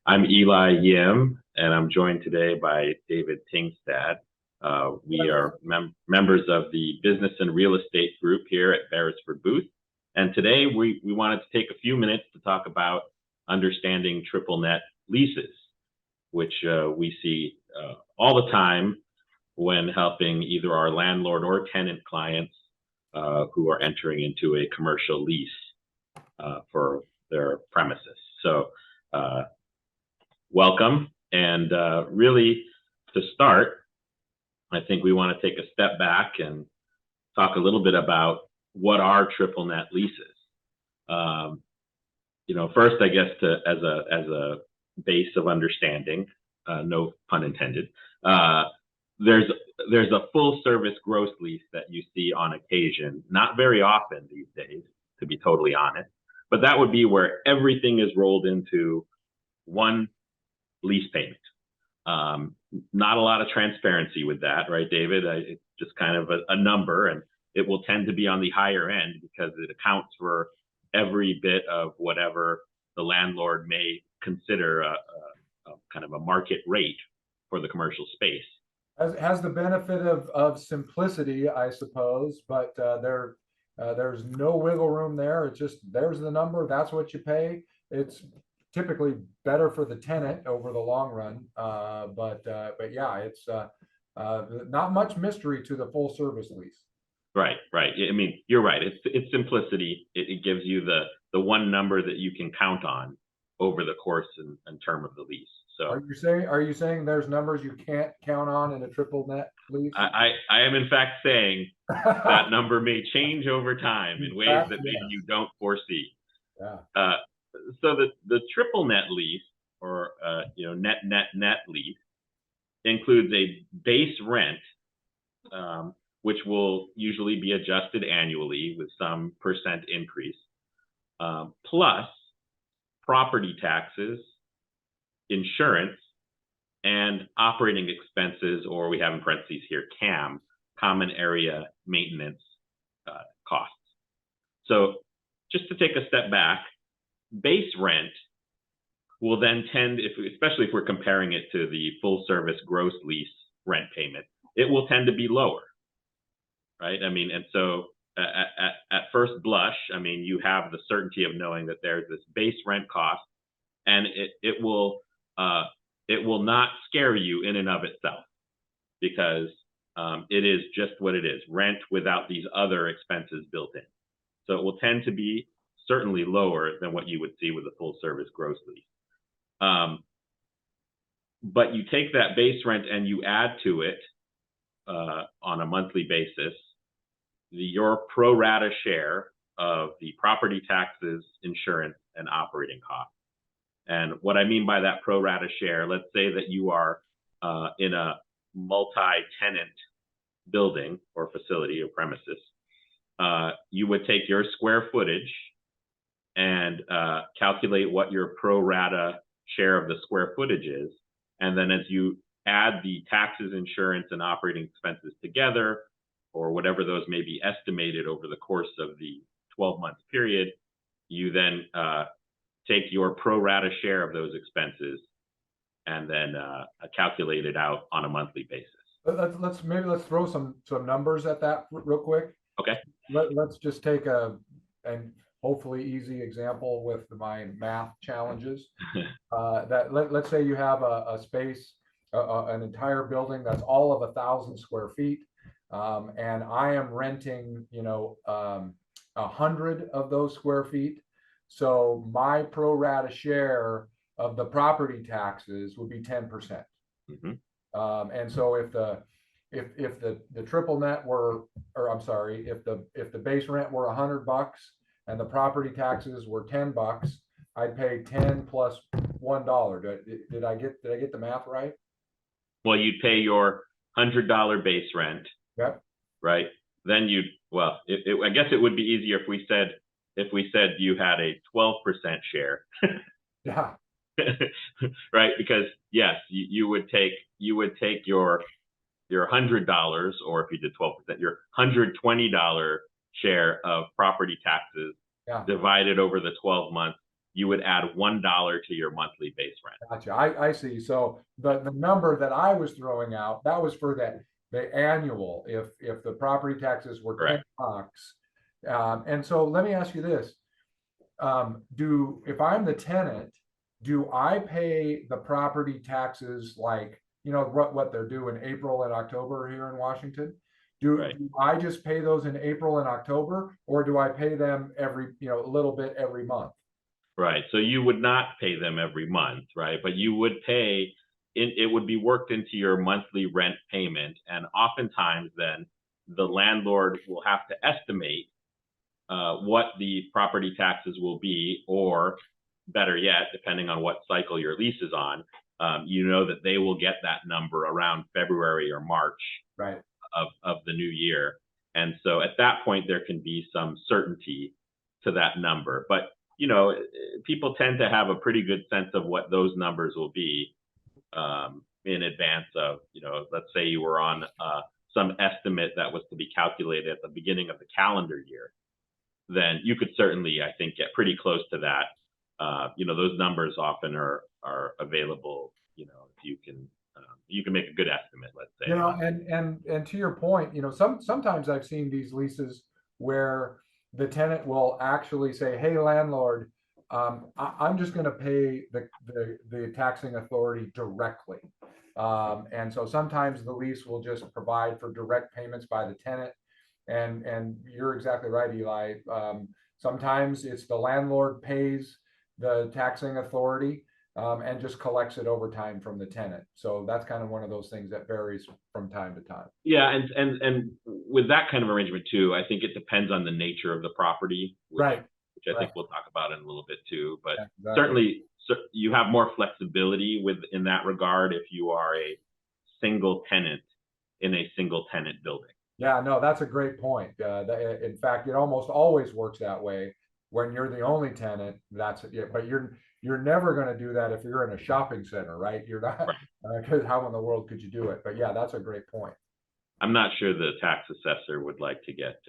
I'm Eli Yim, and I'm joined today by David Tingstad. We are members of the Business and Real Estate Group here at Beresford booth. And today we wanted to take a few minutes to talk about understanding triple net leases, which we see all the time when helping either our landlord or tenant clients who are entering into a commercial lease for their premises. So welcome. And really, to start, I think we want to take a step back and talk a little bit about what are triple net leases. First, I guess as a base of understanding, no pun intended, there's a full service gross lease that you see on occasion, not very often these days, to be totally honest, but that would be where everything is rolled into one lease payment. Not a lot of transparency with that, right, David? It's just kind of a number, and it will tend to be on the higher end because it accounts for every bit of whatever the landlord may consider a kind of a market rate for the commercial space. Has the benefit of simplicity, I suppose, but there's no wiggle room there. It's just, there's the number, that's what you pay. It's typically better for the tenant over the long run, but yeah, it's not much mystery to the full service lease. Right. I mean, you're right. It's simplicity. It gives you the one number that you can count on over the course and term of the lease. So are you saying there's numbers you can't count on in a triple net lease? I am in fact saying that number may change over time in ways that maybe you don't foresee. Yeah. So the triple net lease, or net lease, includes a base rent, which will usually be adjusted annually with some percent increase, plus property taxes, insurance, and operating expenses, or we have in parentheses here CAM, common area maintenance costs. So just to take a step back, base rent will then tend, especially if we're comparing it to the full service gross lease rent payment, it will tend to be lower, right? I mean, and so at first blush, I mean, you have the certainty of knowing that there's this base rent cost, and it will not scare you in and of itself, because it is just what it is, rent without these other expenses built in. So it will tend to be certainly lower than what you would see with a full service gross lease. But you take that base rent and you add to it on a monthly basis your pro rata share of the property taxes, insurance, and operating costs. And what I mean by that pro rata share, let's say that you are in a multi-tenant building or facility or premises. You would take your square footage and calculate what your pro rata share of the square footage is. And then as you add the taxes, insurance, and operating expenses together, or whatever those may be estimated over the course of the 12-month period, you then take your pro rata share of those expenses and then calculate it out on a monthly basis. Let's throw some numbers at that real quick. Okay. Let's just take and hopefully easy example with my math challenges. Let's say you have a space, an entire building that's all of 1,000 square feet, and I am renting 100 of those square feet. So my pro rata share of the property taxes would be 10%. Mm-hmm. And so if the triple net were, or I'm sorry, if the base rent were $100 and the property taxes were $10, I'd pay 10 plus $1. Did I get the math right? Well, you'd pay your $100 base rent. Yep. Right. Then I guess it would be easier if we said you had a 12% share. Yeah. Right, because yes, you would take your $100, or if you did 12%, your $120 share of property taxes, divided over the 12 months. you would add $1 to your monthly base rent. Gotcha. I see. So the number that I was throwing out, that was for the annual, if the property taxes were Correct. $10. And so let me ask you this. If I'm the tenant, do I pay the property taxes like, what they're due in April and October here in Washington? Do I just pay those in April and October, or do I pay them every, a little bit every month? Right. So you would not pay them every month, right? But you would pay, it would be worked into your monthly rent payment. And oftentimes then the landlord will have to estimate what the property taxes will be, or better yet, depending on what cycle your lease is on, that they will get that number around February or March of the new year. And so at that point, there can be some certainty to that number. But people tend to have a pretty good sense of what those numbers will be in advance of, let's say you were on some estimate that was to be calculated at the beginning of the calendar year, then you could certainly, I think, get pretty close to that. Those numbers often are available. If you can make a good estimate, let's say. And to your point, sometimes I've seen these leases where the tenant will actually say, "Hey, landlord, I'm just going to pay the taxing authority directly." And so sometimes the lease will just provide for direct payments by the tenant. And you're exactly right, Eli. Sometimes it's the landlord pays the taxing authority and just collects it over time from the tenant. So that's kind of one of those things that varies from time to time. Yeah, and with that kind of arrangement too, I think it depends on the nature of the property, which I think we'll talk about in a little bit too. But certainly, you have more flexibility in that regard if you are a single tenant in a single tenant building. Yeah, no, that's a great point. In fact, it almost always works that way when you're the only tenant. That's it. But you're never going to do that if you're in a shopping center, right? You're not, because how in the world could you do it? But yeah, that's a great point. I'm not sure the tax assessor would like to get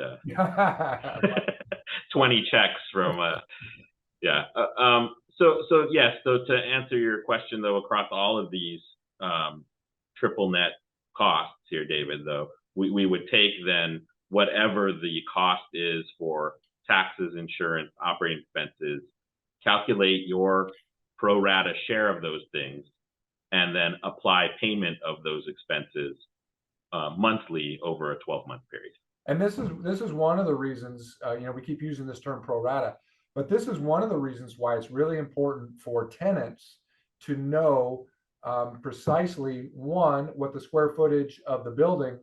20 checks from. So yes. So to answer your question though, across all of these triple net costs here, David, though, we would take then whatever the cost is for taxes, insurance, operating expenses, calculate your pro rata share of those things, and then apply payment of those expenses monthly over a 12-month period. And this is one of the reasons, we keep using this term pro rata, but this is one of the reasons why it's really important for tenants to know precisely, one, what the square footage of the building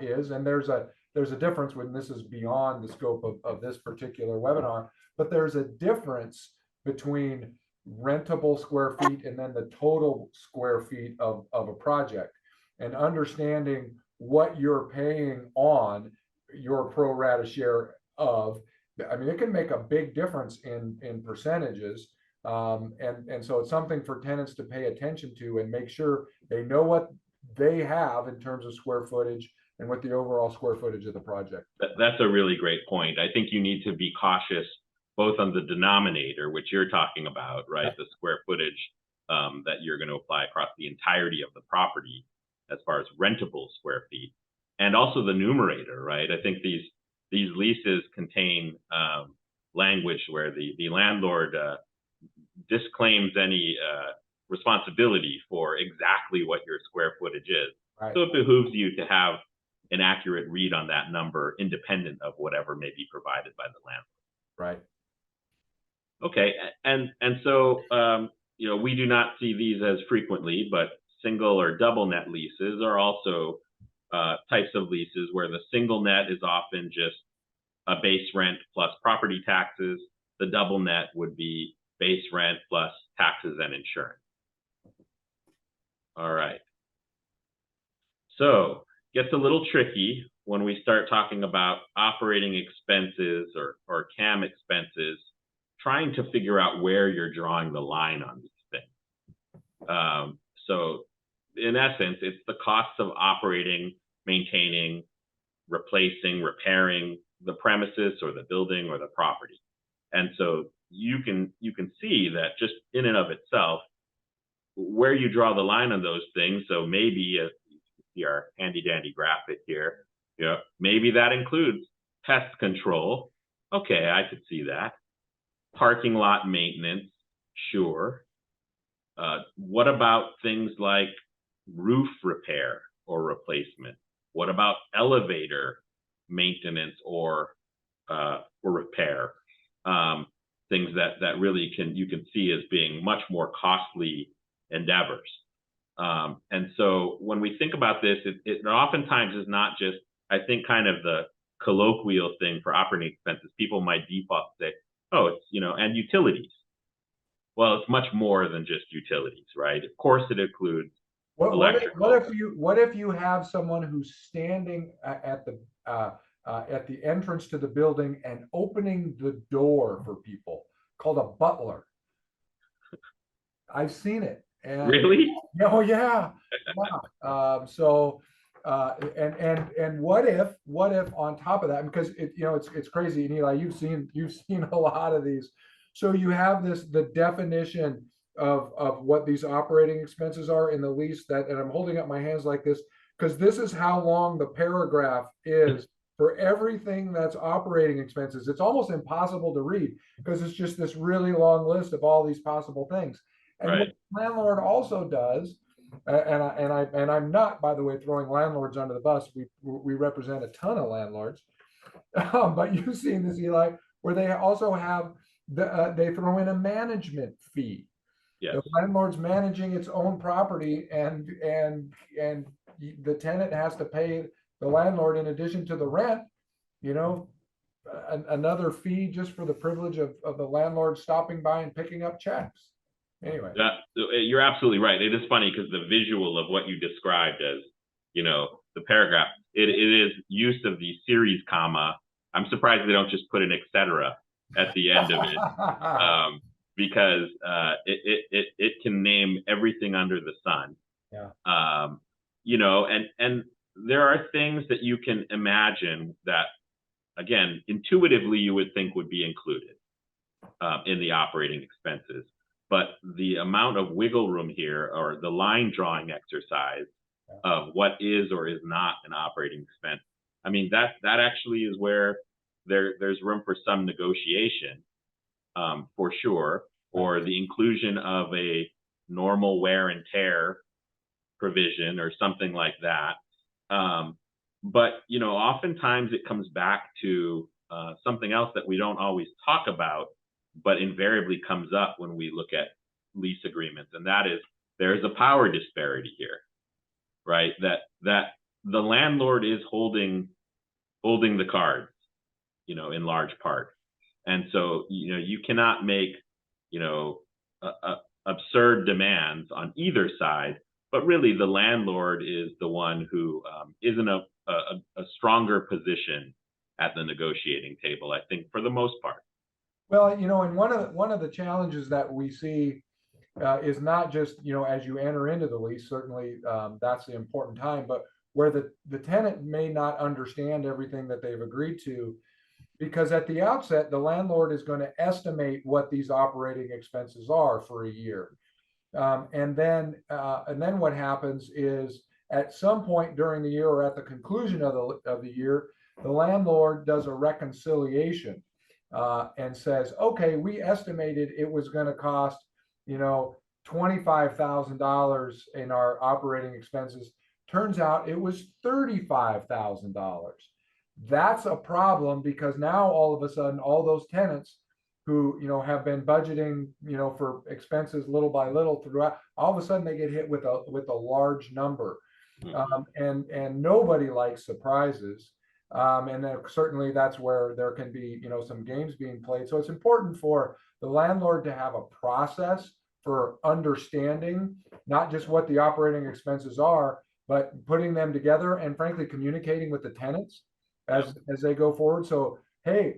is. And there's a difference when this is beyond the scope of this particular webinar, but there's a difference between rentable square feet and then the total square feet of a project. And understanding what you're paying on your pro rata share of, I mean, it can make a big difference in percentages. And so it's something for tenants to pay attention to and make sure they know what they have in terms of square footage and what the overall square footage of the project. That's a really great point. I think you need to be cautious both on the denominator, which you're talking about, right? The square footage that you're going to apply across the entirety of the property as far as rentable square feet, and also the numerator, right? I think these leases contain language where the landlord disclaims any responsibility for exactly what your square footage is. Right. So it behooves you to have an accurate read on that number, independent of whatever may be provided by the landlord. Right. Okay, and so we do not see these as frequently, but single or double net leases are also types of leases where the single net is often just a base rent plus property taxes. The double net would be base rent plus taxes and insurance. All right. So gets a little tricky when we start talking about operating expenses or CAM expenses, trying to figure out where you're drawing the line on these things. So in essence, it's the costs of operating, maintaining, replacing, repairing the premises or the building or the property. And so you can see that just in and of itself, where you draw the line on those things. So maybe see our handy dandy graphic here. Maybe that includes pest control. Okay, I could see that. Parking lot maintenance, sure. What about things like roof repair or replacement? What about elevator maintenance or repair? Things that really you can see as being much more costly endeavors. And so when we think about this, it oftentimes is not just, I think, kind of the colloquial thing for operating expenses. People might default say, oh, it's, and utilities. Well, it's much more than just utilities, right? Of course, it includes electrical. What if you have someone who's standing at the entrance to the building and opening the door for people, called a butler? I've seen it. And, really? Oh yeah. And what if on top of that, because it's crazy, and Eli, you've seen a lot of these. So you have the definition of what these operating expenses are in the lease, and I'm holding up my hands like this because this is how long the paragraph is for everything that's operating expenses. It's almost impossible to read because it's just this really long list of all these possible things. And right. What the landlord also does, and I'm not, by the way, throwing landlords under the bus. We represent a ton of landlords, but you've seen this, Eli, where they also have they throw in a management fee. Yes. The landlord's managing its own property, and the tenant has to pay the landlord, in addition to the rent, another fee just for the privilege of the landlord stopping by and picking up checks. Anyway, you're absolutely right. It is funny because the visual of what you described as, the paragraph, it is use of the series comma. I'm surprised they don't just put an etc. at the end of it, because it can name everything under the sun. Yeah. And there are things that you can imagine that, again, intuitively you would think would be included in the operating expenses. But the amount of wiggle room here, or the line drawing exercise of what is or is not an operating expense, I mean, that actually is where there's room for some negotiation, for sure, or the inclusion of a normal wear and tear provision or something like that. But oftentimes it comes back to something else that we don't always talk about, but invariably comes up when we look at lease agreements, and that is there's a power disparity here, right? That the landlord is holding the cards, in large part, and so you cannot make absurd demands on either side, but really the landlord is the one who is in a stronger position at the negotiating table, I think, for the most part. Well, and one of the challenges that we see is not just, as you enter into the lease, certainly that's the important time, but where the tenant may not understand everything that they've agreed to, because at the outset, the landlord is going to estimate what these operating expenses are for a year. And then what happens is at some point during the year or at the conclusion of the year, the landlord does a reconciliation. And says, okay, we estimated it was going to cost, $25,000 in our operating expenses. Turns out it was $35,000. That's a problem, because now all of a sudden, all those tenants who, have been budgeting, for expenses little by little throughout, all of a sudden they get hit with a large number. And nobody likes surprises. And then certainly that's where there can be, some games being played. So it's important for the landlord to have a process for understanding not just what the operating expenses are, but putting them together and frankly communicating with the tenants as they go forward. So, hey,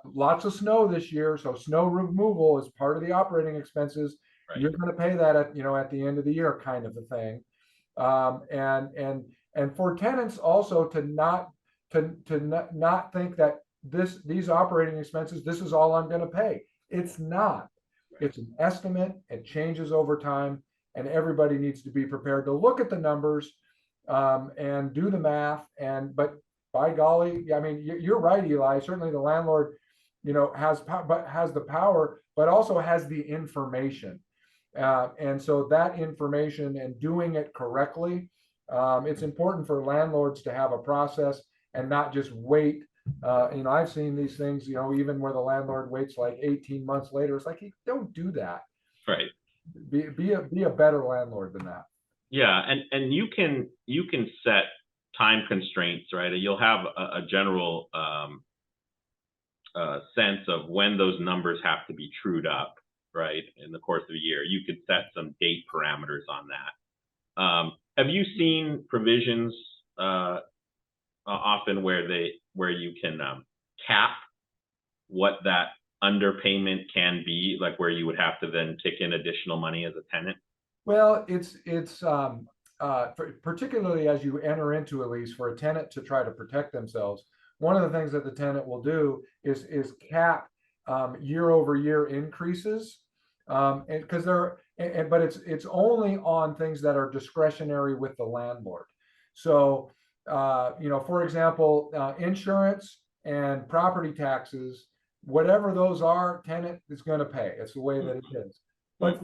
lots of snow this year, so snow removal is part of the operating expenses. Right. You're going to pay that at the end of the year, kind of a thing. And for tenants also to not think that these operating expenses, this is all I'm going to pay. It's not. It's an estimate. It changes over time, and everybody needs to be prepared to look at the numbers and do the math. But by golly, I mean, you're right, Eli. Certainly, the landlord, has the power, but also has the information. And so that information and doing it correctly, it's important for landlords to have a process and not just wait. I've seen these things, even where the landlord waits like 18 months later. It's like, hey, don't do that. Right. Be a better landlord than that. Yeah, and you can set time constraints, right? You'll have a general sense of when those numbers have to be trued up, right? In the course of a year, you could set some date parameters on that. Have you seen provisions often where you can cap what that underpayment can be, like where you would have to then kick in additional money as a tenant? Well, it's particularly as you enter into a lease for a tenant to try to protect themselves. One of the things that the tenant will do is cap year over year increases, because but it's only on things that are discretionary with the landlord. So, for example, insurance and property taxes, whatever those are, tenant is going to pay. It's the way that it is. But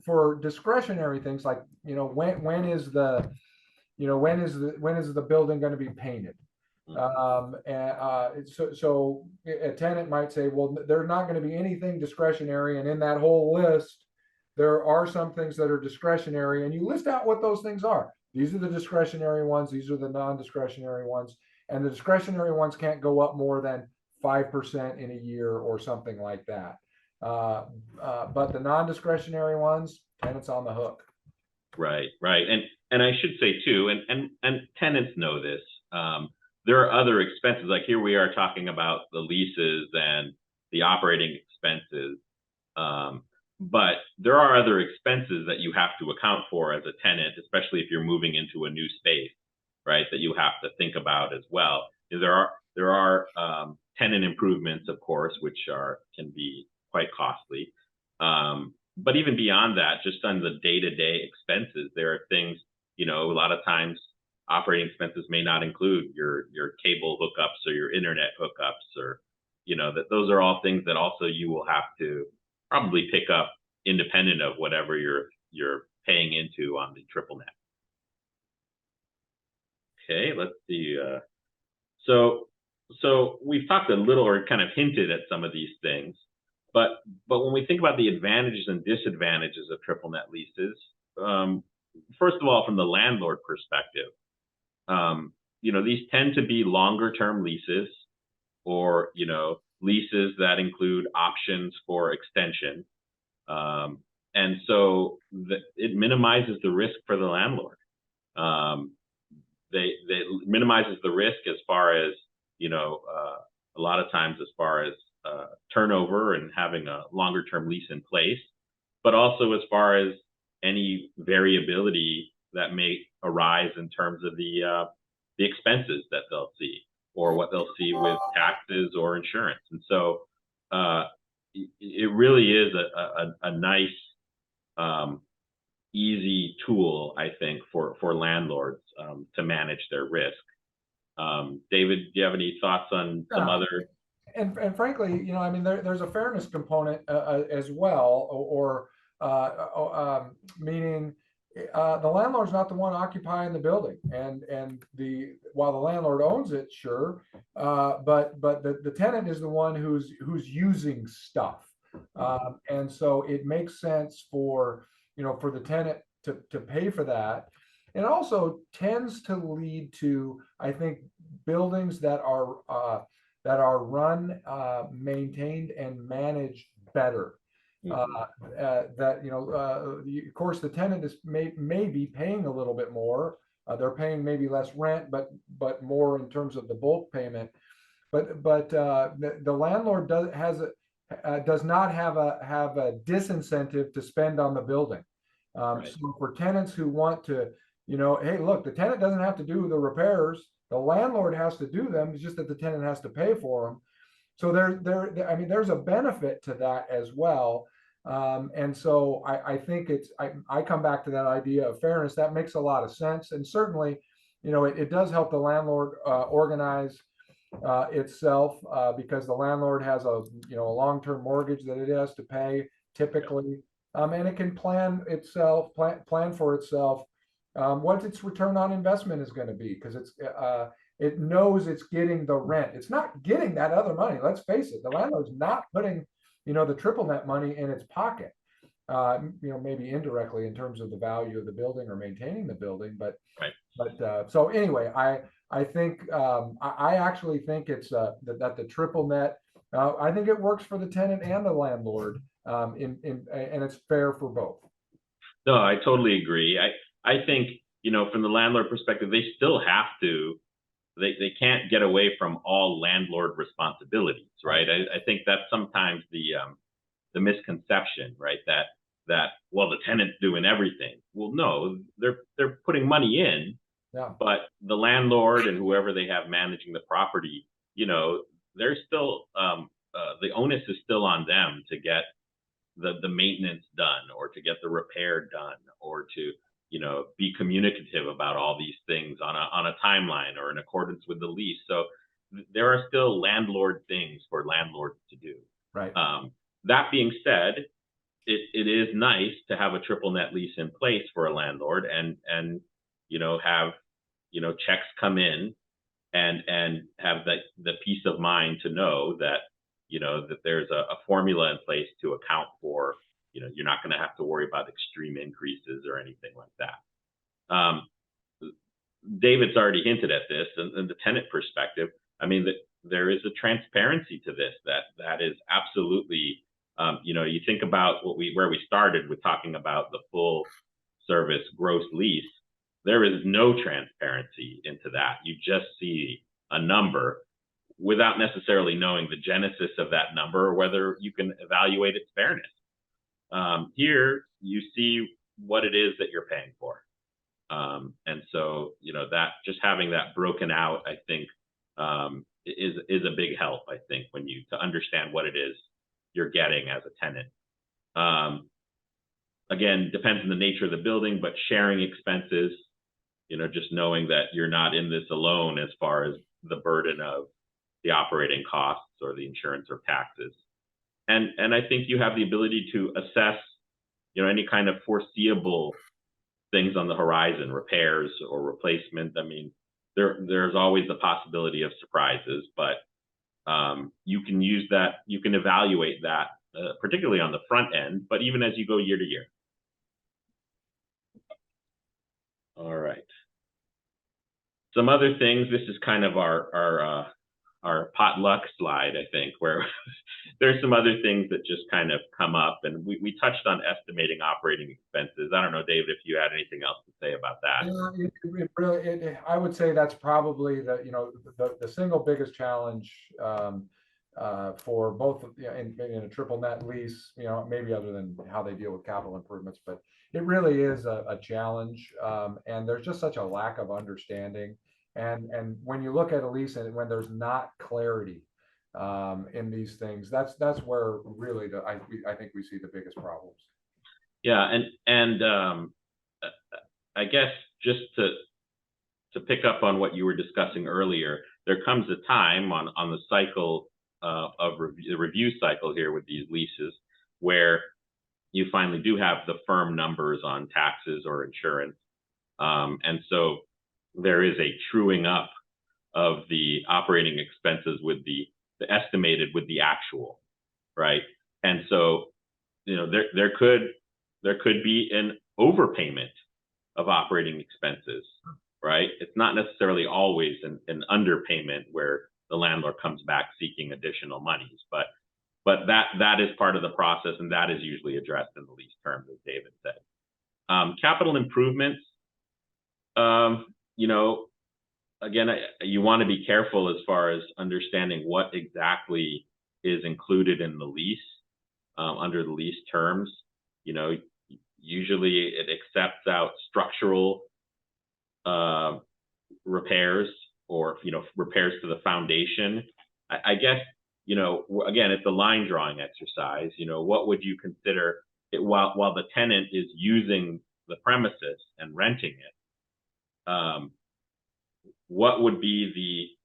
for discretionary things like, when is the building going to be painted? So a tenant might say, well, there's not going to be anything discretionary, and in that whole list, there are some things that are discretionary, and you list out what those things are. These are the discretionary ones. These are the non-discretionary ones, and the discretionary ones can't go up more than 5% in a year or something like that. But the non-discretionary ones, tenants on the hook. Right. And I should say too, and tenants know this. There are other expenses. Like here we are talking about the leases and the operating expenses, but there are other expenses that you have to account for as a tenant, especially if you're moving into a new space, right? That you have to think about as well. There are tenant improvements, of course, which can be quite costly. But even beyond that, just on the day-to-day expenses, there are things, a lot of times operating expenses may not include your cable hookups or your internet hookups, or, that those are all things that also you will have to probably pick up independent of whatever you're paying into on the triple net. Okay, let's see. So we've talked a little or kind of hinted at some of these things. But when we think about the advantages and disadvantages of triple net leases, first of all, from the landlord perspective, these tend to be longer term leases, or leases that include options for extension, and so it minimizes the risk for the landlord. They minimizes the risk as far as a lot of times as far as turnover and having a longer term lease in place, but also as far as any variability that may arise in terms of the expenses that they'll see, or what they'll see with taxes or insurance. And so it really is a nice, easy tool, I think, for landlords to manage their risk. David, do you have any thoughts on some other? And frankly, I mean, there's a fairness component as well, or meaning the landlord's not the one occupying the building, and while the landlord owns it, sure, but the tenant is the one who's using stuff, and so it makes sense for the tenant to pay for that. It also tends to lead to, I think, buildings that are run, maintained, and managed better. Of course, the tenant may be paying a little bit more. They're paying maybe less rent, but more in terms of the bulk payment. But the landlord does not have a disincentive to spend on the building. Right. So for tenants who want to, hey, look, the tenant doesn't have to do the repairs. The landlord has to do them. It's just that the tenant has to pay for them. So I mean, there's a benefit to that as well. And so I think I come back to that idea of fairness. That makes a lot of sense. And certainly, it does help the landlord organize itself because the landlord has a long-term mortgage that it has to pay typically, and it can plan for itself what its return on investment is going to be because it knows it's getting the rent. It's not getting that other money. Let's face it, the landlord's not putting the triple net money in its pocket. Maybe indirectly in terms of the value of the building or maintaining the building, but so anyway, I think I actually think it's that the triple net. I think it works for the tenant and the landlord, and it's fair for both. No, I totally agree. I think from the landlord perspective, they still have to. They can't get away from all landlord responsibilities, right? I think that's sometimes the misconception, right? That well, the tenant's doing everything. Well, no, they're putting money in. Yeah. But the landlord and whoever they have managing the property, they're still the onus is still on them to get the maintenance done or to get the repair done or to be communicative about all these things on a timeline or in accordance with the lease. So there are still landlord things for landlords to do. Right. That being said, it is nice to have a triple net lease in place for a landlord and have checks come in and have the peace of mind to know that that there's a formula in place to account for you're not going to have to worry about extreme increases or anything like that. David's already hinted at this and the tenant perspective. I mean that there is a transparency to this that is absolutely you think about where we started with talking about the full service gross lease. There is no transparency into that. You just see a number without necessarily knowing the genesis of that number or whether you can evaluate its fairness. Here, you see what it is that you're paying for. And so, that just having that broken out, I think, is a big help, I think, to understand what it is you're getting as a tenant. Again, depends on the nature of the building, but sharing expenses, just knowing that you're not in this alone as far as the burden of the operating costs or the insurance or taxes. And I think you have the ability to assess, any kind of foreseeable things on the horizon, repairs or replacement. I mean, there's always the possibility of surprises, but you can use that, you can evaluate that, particularly on the front end, but even as you go year to year. All right. Some other things, this is kind of our potluck slide, I think, where there's some other things that just kind of come up, and we touched on estimating operating expenses. I don't know, David, if you had anything else to say about that. I would say that's probably the single biggest challenge for both in a triple net lease, maybe other than how they deal with capital improvements, but it really is a challenge. And there's just such a lack of understanding. And when you look at a lease and when there's not clarity in these things, that's where really I think we see the biggest problems. Yeah, and I guess just to pick up on what you were discussing earlier, there comes a time on the cycle of the review cycle here with these leases where you finally do have the firm numbers on taxes or insurance, and so there is a truing up of the operating expenses with the estimated with the actual, right? And so, there could be an overpayment of operating expenses, right? It's not necessarily always an underpayment where the landlord comes back seeking additional monies, but that is part of the process, and that is usually addressed in the lease terms, as David said. Capital improvements, again, you want to be careful as far as understanding what exactly is included in the lease under the lease terms. Usually it accepts out structural repairs or repairs to the foundation. I guess again, it's a line drawing exercise. What would you consider it while the tenant is using the premises and renting it? What would be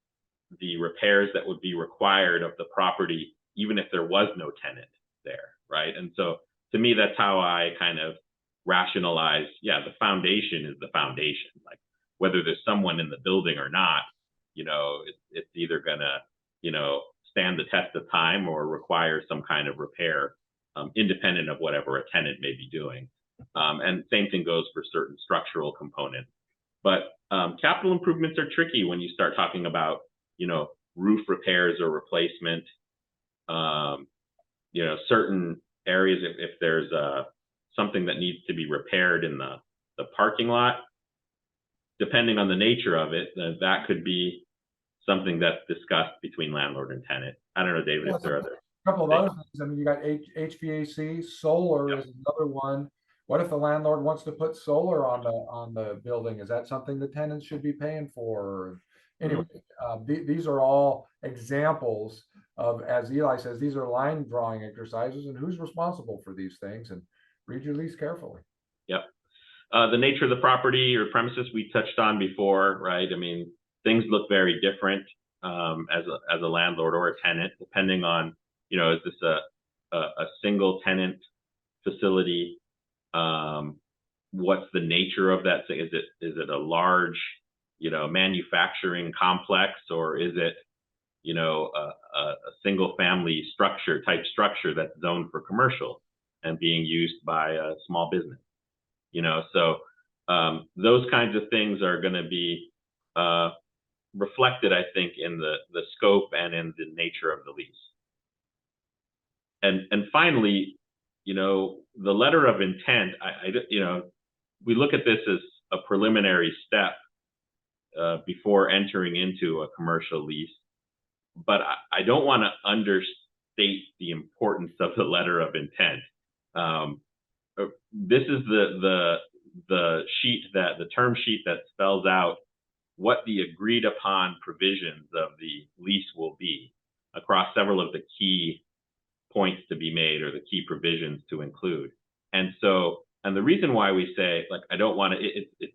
the repairs that would be required of the property, even if there was no tenant there, right? And so to me, that's how I kind of rationalize, the foundation is the foundation. Like whether there's someone in the building or not, it's either gonna, stand the test of time or require some kind of repair, independent of whatever a tenant may be doing. And same thing goes for certain structural components. But capital improvements are tricky when you start talking about, roof repairs or replacement. Certain areas, if there's something that needs to be repaired in the parking lot, depending on the nature of it, that could be something that's discussed between landlord and tenant. I don't know, David, if there are other. A couple of other things. I mean, you got HVAC, solar is another one. What if the landlord wants to put solar on the building? Is that something the tenants should be paying for? Anyway, these are all examples of, as Eli says, these are line drawing exercises, and who's responsible for these things, and read your lease carefully. Yep. The nature of the property or premises we touched on before, right? I mean, things look very different as a landlord or a tenant, depending on, is this a single tenant facility? What's the nature of that thing? Is it a large, manufacturing complex, or is it, a single family type structure that's zoned for commercial and being used by a small business? So those kinds of things are going to be reflected, I think, in the scope and in the nature of the lease. And finally, the letter of intent, we look at this as a preliminary step before entering into a commercial lease, but I don't want to understate the importance of the letter of intent. This is the term sheet that spells out what the agreed upon provisions of the lease will be across several of the key points to be made or the key provisions to include. And the reason why we say, like, I don't want to, it's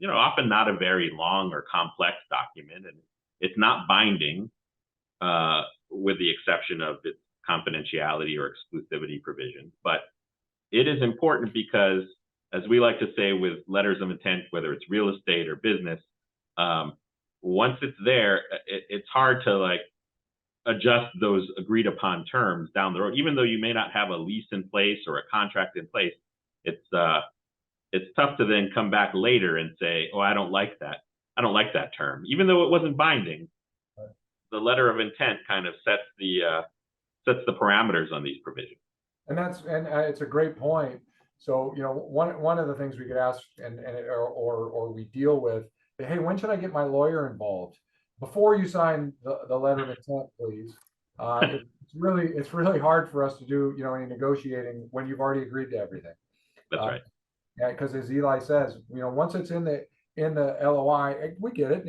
often not a very long or complex document, and it's not binding with the exception of its confidentiality or exclusivity provisions. But it is important because, as we like to say with letters of intent, whether it's real estate or business, once it's there, it's hard to adjust those agreed upon terms down the road. Even though you may not have a lease in place or a contract in place, it's tough to then come back later and say, oh, I don't like that. I don't like that term. Even though it wasn't binding, the letter of intent kind of sets the parameters on these provisions. And it's a great point. So, one of the things we could ask or we deal with, hey, when should I get my lawyer involved? Before you sign the letter of intent, please. It's really hard for us to do, any negotiating when you've already agreed to everything. That's right. Yeah, because as Eli says, once it's in the LOI, we get it.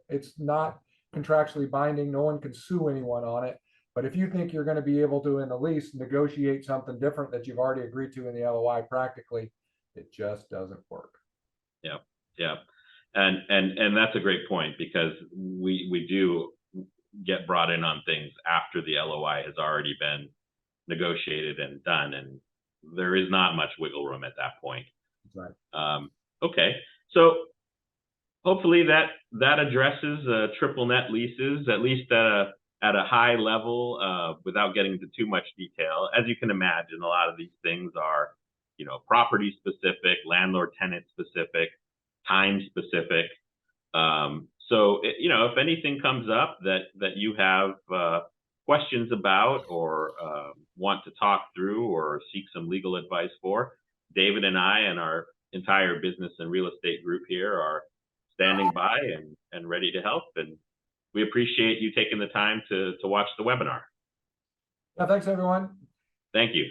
It's not contractually binding. No one can sue anyone on it. But if you think you're going to be able to, in the lease, negotiate something different that you've already agreed to in the LOI, practically, it just doesn't work. Yeah. And that's a great point, because we do get brought in on things after the LOI has already been negotiated and done, and there is not much wiggle room at that point. That's right. Okay, so hopefully that addresses triple net leases, at least at a high level, without getting into too much detail. As you can imagine, a lot of these things are, property specific, landlord tenant specific, time specific. So, if anything comes up that you have questions about or want to talk through or seek some legal advice for, David and I and our entire business and real estate group here are standing by and ready to help. And we appreciate you taking the time to watch the webinar. Yeah, thanks, everyone. Thank you.